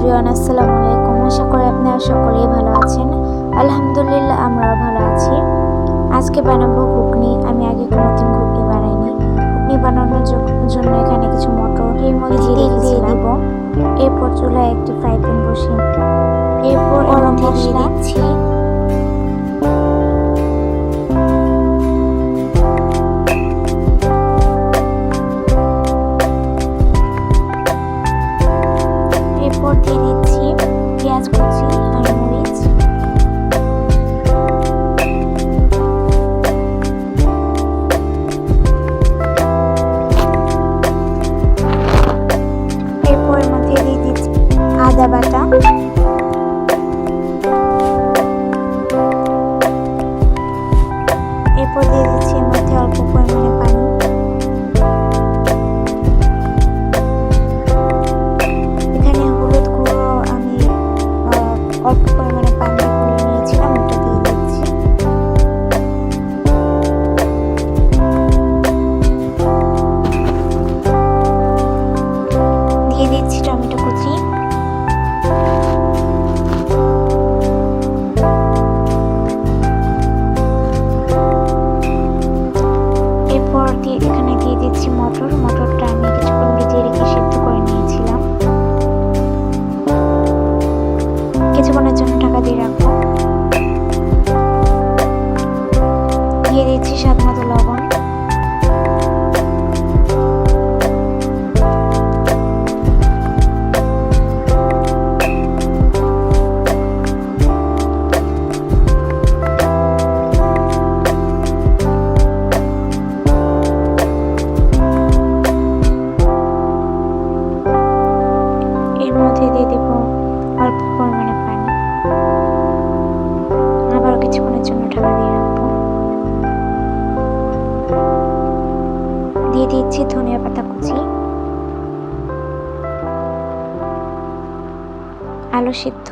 Everyone, আসসালামু আলাইকুম। আশা করি আপনারা সকলেই ভালো আছেন। আলহামদুলিল্লাহ, আমরাও ভালো আছি। আজকে বানাবো ঘুগনি। আমি আগে কোনোদিন ঘুগনি বানাইনি। ঘুগনি বানানোর জন্য এখানে কিছু মটর এর মধ্যে তেল দিয়ে দিব। এরপর চুলায় একটি ফ্রাই প্যান বসিয়ে এরপর গরম মশলা দিচ্ছি। এরপর দিয়ে দিচ্ছি পেঁয়াজ কুচি আর মরিচ। এরপর এর মধ্যে দিয়ে দিচ্ছি আদা বাটা, এরপর দিয়ে দিচ্ছি এর মধ্যে অল্প পরিমাণে পানি। এখানে হলুদ গুঁড়ো আমি অল্প পরিমাণে পানি গুলে নিয়েছিলাম, ওটা দিয়ে দিচ্ছি। দিয়ে দিচ্ছি টমেটো কুচি। এরপর এখানে দিয়ে দিচ্ছি মটরটা আমি কিছুক্ষণ ভিজিয়ে রেখে সেদ্ধ করে নিয়েছিলাম। কিছুক্ষণের জন্য ঢাকা দিয়ে রাখবো। দিয়ে দিচ্ছি স্বাদ মতো লবণ। এর মধ্যে দিয়ে দেব অল্প পরিমাণে পানি। আবার কিছুক্ষণের জন্য ঢাকা দিয়ে রাখবো। দিয়ে দিচ্ছি ধনিয়া পাতা কুচি, আলু সিদ্ধ,